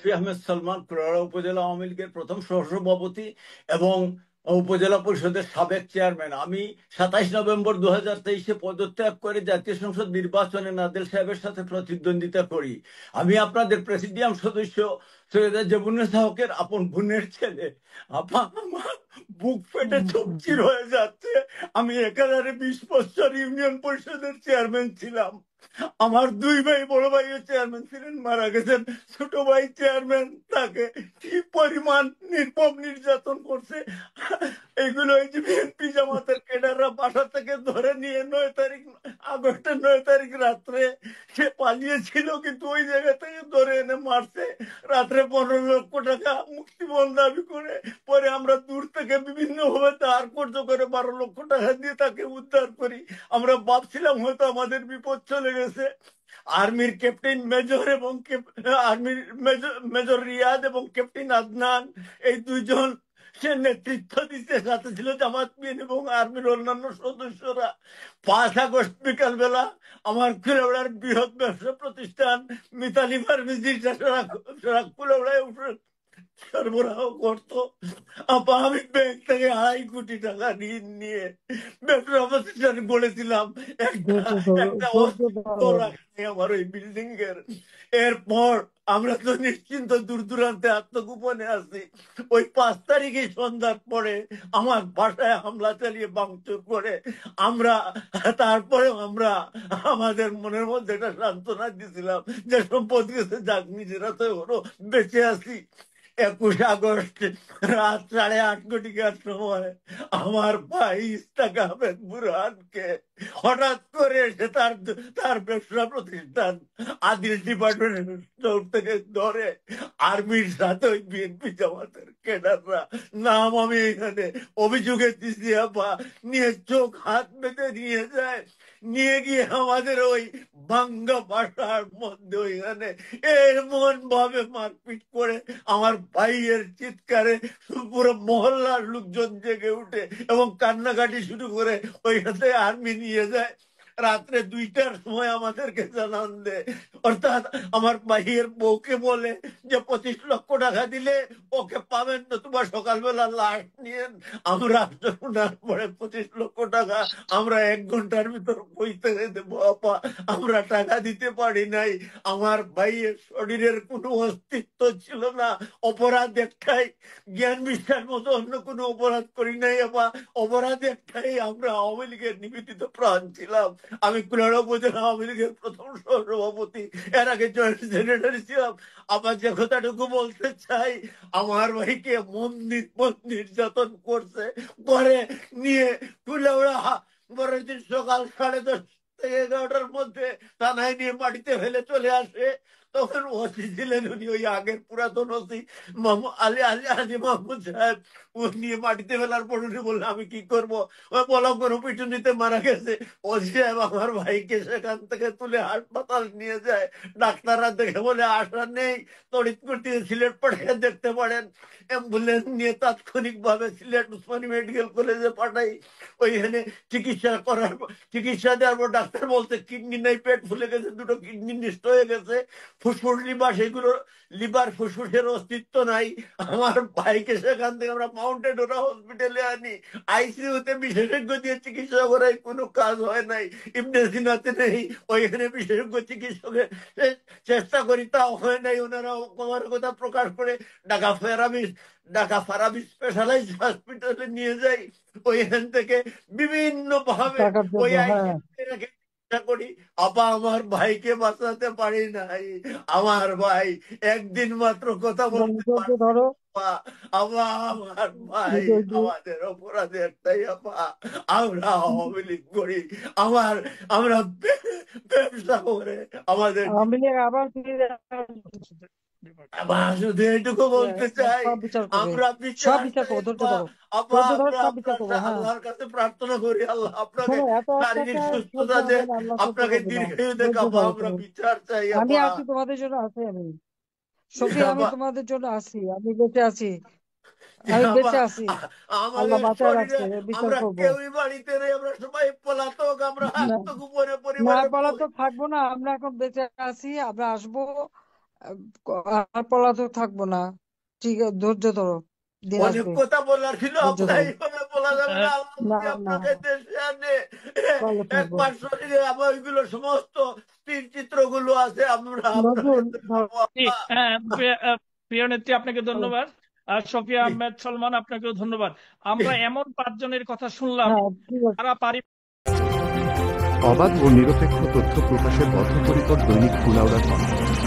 শফি আহমেদ সালমান, কুলাউড়া উপজেলা আওয়ামী লীগের প্রথম সহসভাপতি এবং উপজেলা পরিষদের সাবেক চেয়ারম্যান। আমি 27 নভেম্বর 2023-এ পদত্যাগ করে জাতীয় সংসদ নির্বাচনে নাদেল সাহেবের সাথে প্রতিদ্বন্দ্বিতা করি। আমি আপনাদের প্রেসিডিয়াম সদস্য সৈয়দা জেবুন্নেসা হকের আপন বোনের ছেলে। আপা, আমার বুক ফেটে চোখচির হয়ে যাচ্ছে। আমি 20 বছর ইউনিয়ন পরিষদের চেয়ারম্যান ছিলাম। আমার দুই ভাই, বড় ভাইও চেয়ারম্যান ছিলেন, মারা গেছেন। ছোট ভাই চেয়ারম্যান, তাকে কি পরিমাণ নির্মম নির্যাতন করছে এগুলো এই যে বিএনপি জামাতের ক্যাডাররা বাসা থেকে ধরে নিয়ে 9 তারিখ, আগস্টের 9 তারিখ রাত্রে সে পালিয়েছিল, কিন্তু ওই জায়গা থেকে ধরে এনে মারছে। রাত্রে 15 লক্ষ টাকা মুক্তিপণ দাবি করে পরে আমরা দূর থেকে বিভিন্ন ভাবে ধার কর্য করে 12 লক্ষ টাকা দিয়ে তাকে উদ্ধার করি। আমরা ভাবছিলাম হয়তো আমাদের বিপদ চলে গেছে। আর্মির ক্যাপ্টেন মেজর এবং আর্মির মেজর রিয়াদ এবং ক্যাপ্টেন আদনান, এই দুইজন সে নেতৃত্ব দিতে, সাথে ছিল জামাত বিন এবং আর্মির অন্যান্য সদস্যরা। 5 আগস্ট বিকাল বেলা আমার কুলাউড়ার বৃহৎ ব্যবসা প্রতিষ্ঠান মিতালি ফার্মেসি কুলাউড়ায় সরবরাহ করতো। আমি ব্যাংক থেকে 2.5 কোটি টাকা ঋণ নিয়ে ব্যবসা প্রতিষ্ঠান গড়েছিলাম। একটা একটা অস্তিত্ব রাখে আমার ওই বিল্ডিং এর। এরপর আমরা তো নিশ্চিন্ত দূর দূরান্তে আত্মগোপনে আছি। ওই 5 তারিখে সন্ধ্যার পরে আমার বাসায় হামলা চালিয়ে ভাঙচুর করে আমরা, তারপরে আমরা আমাদের মনের মধ্যে একটা সান্ত্বনা দিয়েছিলাম যে সম্পদ গেছে, যাক, নিজেরা তো ওরও বেঁচে আছি। 21 আগস্ট রাত 8:30 সময় আমার ভাই ইস্তাক আহমেদ বুরহানকে হঠাৎ করে এসে তার তার ব্যবসা প্রতিষ্ঠান আদিল ডিপার্টমেন্ট স্টোর থেকে ধরে আর্মির সাথে ওই বিএনপি জামাতের ক্যাডাররা, নাম আমি এখানে অভিযোগে দিছি আপা, নিয়ে চোখ হাত বেঁধে নিয়ে যায়। নিয়ে গিয়ে আমাদের ওই ভাঙ্গা বাসার মধ্যে ওইখানে এমন ভাবে মারপিট করে আমার ভাইয়ের চিৎকারে পুরো মহল্লার লোকজন জেগে উঠে এবং কান্নাকাটি শুরু করে ওইখানে আর্মি নিয়ে যায়। রাত্রে 2টার সময় আমাদেরকে জানান দেয়, অর্থাৎ আমার ভাইয়ের বউকে বলে যে 25 লক্ষ টাকা দিলে ওকে পাবেন না, তোমার সকালবেলা লাশ নিয়ে। আমরা শোনার পরে 25 লক্ষ টাকা আমরা 1 ঘন্টার ভিতর পৌঁছে দেবো আপা, আমরা টাকা দিতে পারি নাই। আমার ভাইয়ের শরীরের কোনো অস্তিত্ব ছিল না। অপরাধ একটাই, জ্ঞান বিশ্বাস মতো অন্য কোনো অপরাধ করি নাই আপা। অপরাধ একটাই, আমরা আওয়ামী লীগের নিবেদিত প্রাণ ছিলাম। আমি কুলাউড়া উপজেলা আওয়ামী লীগের প্রথম সহসভাপতি, এর আগে জয়েন্ট সেক্রেটারি ছিলাম। আবার যে কথাটুকু বলতে চাই, আমার ভাইকে নির্যাতন করছে, পরে নিয়ে কুলাউড়া পরের দিন সকাল 10:30 থেকে 11টার মধ্যে থানায় নিয়ে মাটিতে ফেলে চলে আসে। তখন ওসি ছিলেন উনি, ওই আগের পুরাতন ওসি আলী আলী আলী মাহমুদ সাহেব। ও নিয়ে মাটিতে ফেলার পর উনি বললেন আমি কি করবো, ওই বলা কোনো পিটুনিতে মারা গেছে। ওসি সাহেব আমার ভাইকে সেখান থেকে তুলে হাসপাতাল নিয়ে যায়। ডাক্তাররা দেখে বলে আশা নেই, তড়িৎ করতে সিলেট পাঠিয়ে দেখতে পারেন। অ্যাম্বুলেন্স নিয়ে তাৎক্ষণিক ভাবে সিলেট উসমানী মেডিকেল কলেজে পাঠাই। ওইখানে চিকিৎসা দেওয়ার পর ডাক্তার বলছে কিডনি নাই, পেট ফুলে গেছে, 2টো কিডনি নষ্ট হয়ে গেছে, ফুসফুস লিভার, সেগুলো লিভার ফুসফুসের অস্তিত্ব নাই। আমার ভাইকে সেখান থেকে আমরা মাউন্টেড ওরা হসপিটালে আনি। আইসিইউতে বিশেষজ্ঞ দিয়ে চিকিৎসা করাই কোনো কাজ হয় নাই। ইবনে সিনাতে নেই, ওইখানে বিশেষজ্ঞ চিকিৎসকের চেষ্টা করি, তাও হয় নাই। ওনারা আমার কথা প্রকাশ করে ঢাকা ফারাবি স্পেশালাইজ হসপিটালে নিয়ে যাই। ওইখান থেকে বিভিন্ন ভাবে টাকার ওই জন্য, হ্যাঁ। আইসিইউতে চেষ্টা করি, আপা আমার ভাইকে বাঁচাতে পারি নাই। আমার ভাই একদিন মাত্র কথা বলতে পারে। ধরো আমার ভাই, আমাদের অপরাধ একটাই আপা, আমরা আওয়ামী লীগ করি, আমরা ব্যবসা করে আমাদের আওয়ামী লীগ আবার ফিরে আসবে। আবার শুধু এটুকু বলতে চাই, সব বিচার করবে, আমরা সব বিচার বিচার চাই করবো, ধৈর্য আপা। ধরো, আপা, ধৈর্য ধরো, আমরা সব বিচার আপনার করবো, হ্যাঁ। আল্লাহর কাছে প্রার্থনা করি, আল্লাহ আপনাকে শোনো, এত শারীরিক অত্যাচার সুস্থতা সহ্য দেন, হবে না, আল্লাহ সহ্য আপনাকে করবে না। দীর্ঘায়ু দেখ ধৈর্য আপা, ধরো আমরা তুমি। বিচার চাই আমি আপা। আছি, তোমাদের জন্য আছি আমি। জি সফি, আমি আপা, তোমাদের জন্য আছি, আমি বেঁচে আছি, জি আমি আপা, বেঁচে আছি। আল্লাহ আমাদের বাঁচায় শরীরে রাখছে, বিচার আমরা করবো। কেউই বাড়িতে নেই, আমরা সবাই পলাতক, আমরা না, আত্মগোপনে না পরিবারের বলা তো থাকবো না, আমরা এখন বেঁচে আছি, আমরা আসবো। আর পলাতক থাকবো না। ঠিক আছে, ধৈর্য ধরো, দিন অনেক আসবে। কথা বলার ছিল, ধৈর্য আপনার ধরো। এইভাবে বলা যাবে না। আল্লাহ না যদি না, আপনাকে দেশে আনে, ভালো এক থাকবো। মাস শরীরে আমার ওইগুলো সমস্ত স্থির চিত্রগুলো আছে, আমরা আপনাকে নজরুল ধরো। দেখাবো জি, আল্লাহ। প্রিয় নেত্রী, আপনাকে ধন্যবাদ। আর সফিয়া আহমেদ সলমান, আপনাকেও ধন্যবাদ। আমরা এমন 5 জনের কথা শুনলাম হ্যাঁ, ঠিক আছে। যারা অবাধ ও নিরপেক্ষ তথ্য প্রকাশের বদ্ধপরিকর দৈনিক কুলাউড়া সংবাদ।